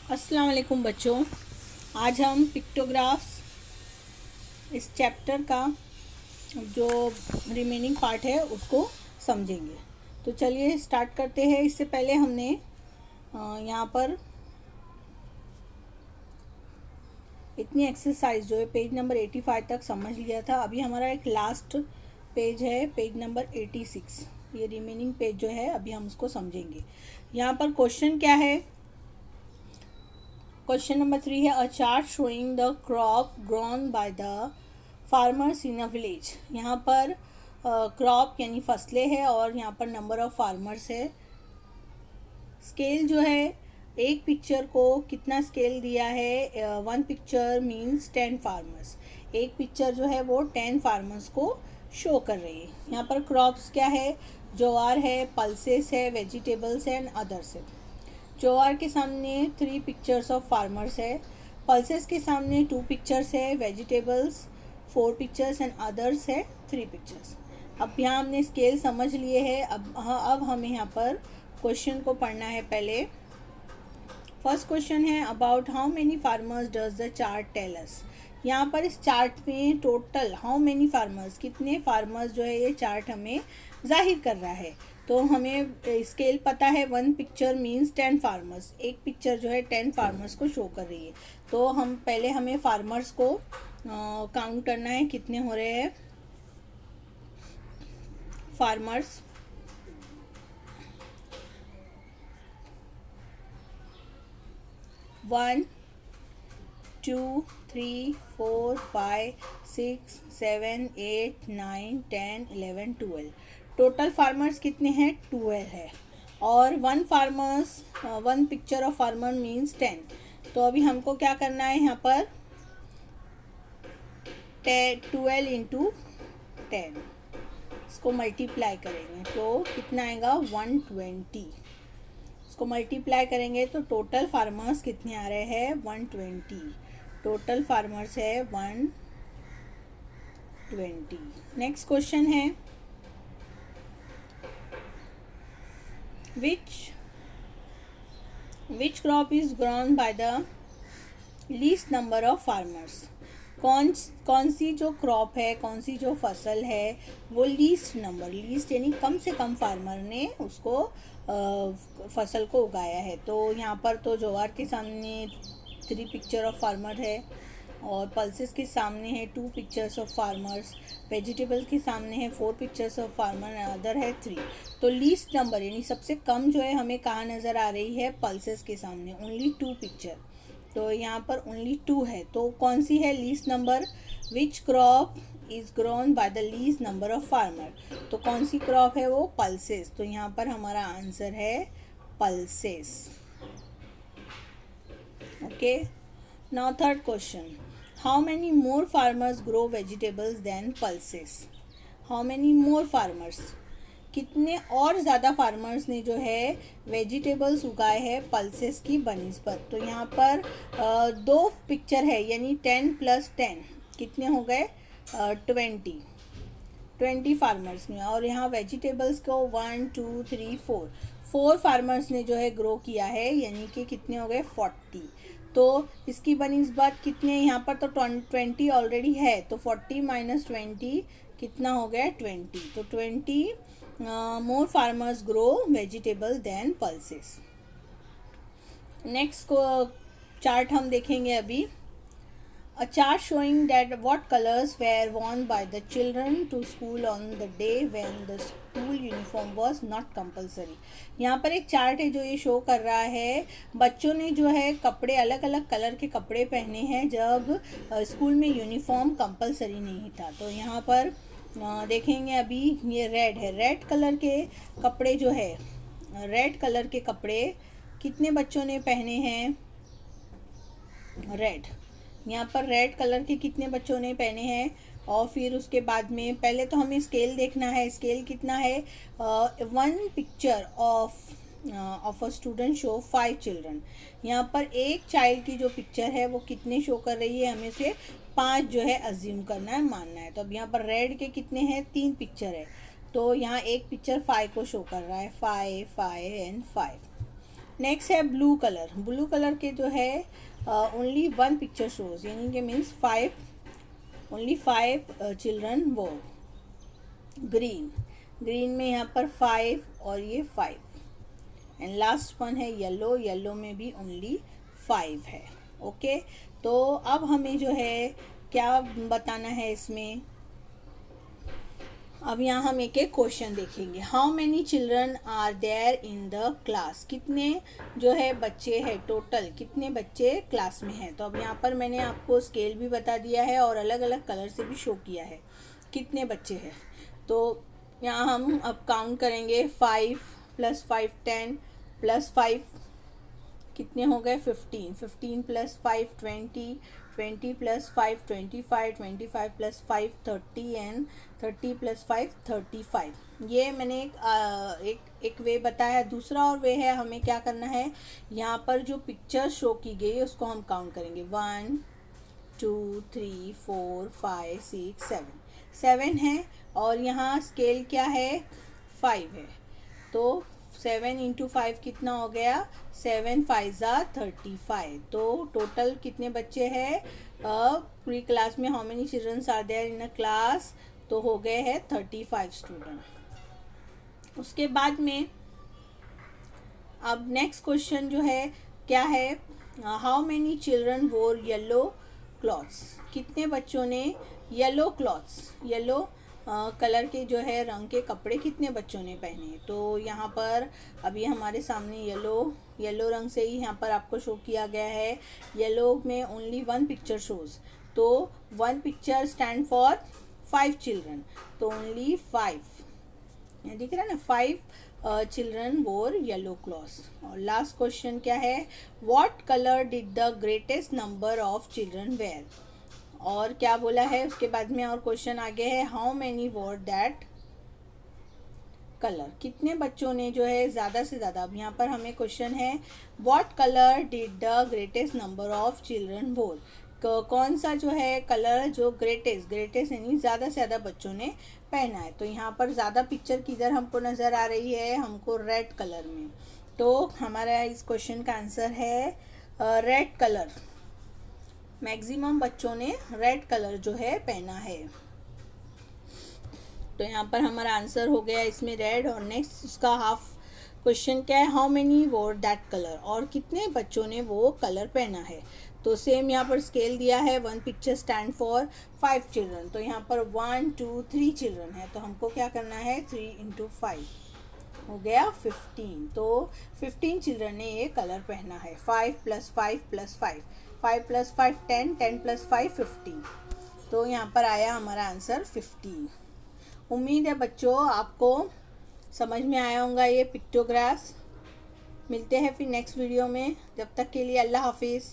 अस्सलाम वालेकुम बच्चों। आज हम पिक्टोग्राफ्स इस चैप्टर का जो रिमेनिंग पार्ट है उसको समझेंगे। तो चलिए स्टार्ट करते हैं। इससे पहले हमने यहाँ पर इतनी एक्सरसाइज जो है पेज नंबर 85 तक समझ लिया था। अभी हमारा एक लास्ट पेज है, पेज नंबर 86। ये रिमेनिंग पेज जो है अभी हम उसको समझेंगे। यहाँ पर क्वेश्चन क्या है? क्वेश्चन नंबर 3 है अ chart showing the crop grown by the farmers in a village. यहाँ पर क्रॉप यानी फसलें हैं और यहाँ पर नंबर ऑफ फार्मर्स है। स्केल जो है एक पिक्चर को कितना स्केल दिया है? One picture means 10 farmers. एक पिक्चर जो है वो 10 फार्मर्स को शो कर रही है। यहाँ पर क्रॉप्स क्या है? ज्वार है, पल्सेस है, वेजिटेबल्स है एंड अदर्स है। ज्वार के सामने 3 पिक्चर्स ऑफ फार्मर्स है, पल्सेस के सामने 2 पिक्चर्स है, वेजिटेबल्स 4 पिक्चर्स एंड अदर्स है 3 पिक्चर्स। अब यहाँ हमने स्केल समझ लिए हैं। अब हमें यहाँ पर क्वेश्चन को पढ़ना है। पहले फर्स्ट क्वेश्चन है about how many farmers does the chart tell us. यहाँ पर इस चार्ट में टोटल हाउ मेनी फार्मर्स, कितने फार्मर्स जो है ये चार्ट हमें जाहिर कर रहा है। तो हमें स्केल पता है, वन पिक्चर मीन्स 10 फार्मर्स। एक पिक्चर जो है 10 फार्मर्स को शो कर रही है। तो हमें फार्मर्स को काउंट करना है, कितने हो रहे हैं फार्मर्स। वन, 2, 3, 4, 5, 6, 7, 8, 9, 10, 11, 12। टोटल फार्मर्स कितने हैं? 12 है। और one picture of farmer means 10। तो अभी हमको क्या करना है यहाँ पर? 12 इंटू 10 इसको मल्टीप्लाई करेंगे तो कितना आएगा? 120। इसको मल्टीप्लाई करेंगे तो टोटल फार्मर्स कितने आ रहे हैं? 120। टोटल फार्मर्स है 120। नेक्स्ट क्वेश्चन है which crop is grown by the least number of farmers. कौन सी जो क्रॉप है, कौन सी जो फसल है वो लीस्ट यानी कम से कम फार्मर ने उसको फसल को उगाया है। तो यहाँ पर तो ज्वार के सामने 3 पिक्चर ऑफ फार्मर है और पल्सेस के सामने है 2 पिक्चर्स ऑफ फार्मर्स, वेजिटेबल्स के सामने है 4 पिक्चर्स ऑफ फार्मर, अदर है 3। तो लीस्ट नंबर यानी सबसे कम जो है हमें कहाँ नज़र आ रही है? पल्सेस के सामने, ओनली 2 पिक्चर। तो यहाँ पर ओनली 2 है। तो कौन सी है least number? Which crop is grown by the least number of farmer. तो कौन सी क्रॉप है वो? पल्सेस। तो यहाँ पर हमारा आंसर है pulses. Okay, now third question, how many more farmers grow vegetables than pulses. How many more farmers, कितने और ज़्यादा फार्मर्स ने जो है वेजिटेबल्स उगाए हैं पल्सेस की बनिस्बत। तो यहाँ पर 2 पिक्चर है यानी 10 + 10 कितने हो गए? 20 फार्मर्स ने। और यहाँ वेजिटेबल्स को 1, 2, 3, 4 फार्मर्स ने जो है ग्रो किया है, यानी कि कितने हो गए? 40। तो इसकी बनिस्बत कितने? यहाँ पर तो 20 ऑलरेडी है, तो 40 - 20 कितना हो गया? 20। तो 20 more farmers grow vegetable then pulses. Next chart हम देखेंगे अभी। A chart showing that what colors were worn by the children to school on the day when the school uniform was not compulsory। यहाँ पर एक chart है जो ये show कर रहा है बच्चों ने जो है कपड़े, अलग अलग कलर के कपड़े पहने हैं जब स्कूल में यूनिफॉर्म कंपलसरी नहीं था। तो यहाँ पर देखेंगे अभी ये रेड है, रेड कलर के कपड़े जो है, रेड कलर के कपड़े कितने बच्चों ने पहने हैं? रेड। यहाँ पर रेड कलर के कितने बच्चों ने पहने हैं? और फिर उसके बाद में पहले तो हमें स्केल देखना है। स्केल कितना है? One picture of a student show 5 children. यहाँ पर एक चाइल्ड की जो पिक्चर है वो कितने शो कर रही है? हमें से 5 जो है अज्यूम करना है, मानना है। तो अब यहाँ पर रेड के कितने हैं? 3 पिक्चर है। तो यहाँ एक पिक्चर 5 को शो कर रहा है, 5, 5 एंड 5। नेक्स्ट है ब्लू कलर। ब्लू कलर के जो है ओनली वन पिक्चर शोज, यानी कि मीन्स ओनली 5 चिल्ड्रन वो। ग्रीन, ग्रीन में यहाँ पर 5 और ये 5। एंड लास्ट वन है येलो, येलो में भी ओनली 5 है। ओके, तो अब हमें जो है क्या बताना है इसमें। अब यहाँ हम एक एक क्वेश्चन देखेंगे। How many children are there in the class, कितने जो है बच्चे हैं, टोटल कितने बच्चे क्लास में हैं। तो अब यहाँ पर मैंने आपको स्केल भी बता दिया है और अलग अलग कलर से भी शो किया है कितने बच्चे हैं। तो यहाँ हम अब काउंट करेंगे। 5 + 5 10 + 5 कितने हो गए 15, 15 + 5 20, 20 + 5 25, 25 + 5 30 एंड 30 + 5 35। ये मैंने एक वे बताया। दूसरा और वे है, हमें क्या करना है, यहाँ पर जो पिक्चर शो की गई उसको हम काउंट करेंगे। 1 2 3 4 5 6 7 है और यहाँ स्केल क्या है 5 है। तो 7 × 5 कितना हो गया, 7 5 35। तो टोटल कितने बच्चे हैं पूरी क्लास में, how many childrens are there in a class, तो हो गए हैं 35 स्टूडेंट। उसके बाद में अब नेक्स्ट क्वेश्चन जो है क्या है, how many children wore yellow clothes, कितने बच्चों ने येलो क्लॉथ्स, येलो कलर के जो है रंग के कपड़े कितने बच्चों ने पहने। तो यहाँ पर अभी हमारे सामने येलो रंग से ही यहाँ पर आपको शो किया गया है। येलो में ओनली वन पिक्चर शोज, तो one picture stand for 5 children, तो ओनली 5, यहाँ दिख रहा है ना 5 चिल्ड्रन वोर येलो क्लॉथ्स। और लास्ट क्वेश्चन क्या है, what colour did the greatest number of children wear, और क्या बोला है उसके बाद में और क्वेश्चन आगे है, हाउ मैनी वोर दैट कलर, कितने बच्चों ने जो है ज़्यादा से ज़्यादा। अब यहाँ पर हमें क्वेश्चन है what colour did the greatest number of children वोर, कौन सा जो है कलर जो ग्रेटेस्ट यानी ज़्यादा से ज़्यादा बच्चों ने पहना है। तो यहाँ पर ज़्यादा पिक्चर किधर हमको नज़र आ रही है, हमको रेड कलर में। तो हमारा इस क्वेश्चन का आंसर है रेड कलर, मैक्सिमम बच्चों ने रेड कलर जो है पहना है। तो यहाँ पर हमारा आंसर हो गया इसमें रेड। और नेक्स्ट उसका हाफ क्वेश्चन क्या है, हाउ मेनी वोर दैट कलर, और कितने बच्चों ने वो कलर पहना है। तो सेम यहाँ पर स्केल दिया है, one picture stand for 5 children, तो यहाँ पर 1 2 3 चिल्ड्रन है, तो हमको क्या करना है 3 × 5 हो गया 15। तो 15 चिल्ड्रन ने ये कलर पहना है। 5 + 5 + 5, 5 + 5 10, 10 + 5 15। तो यहाँ पर आया हमारा आंसर 15। उम्मीद है बच्चों आपको समझ में आया होगा ये पिक्टोग्राफ्स। मिलते हैं फिर नेक्स्ट वीडियो में, जब तक के लिए अल्लाह हाफिज़।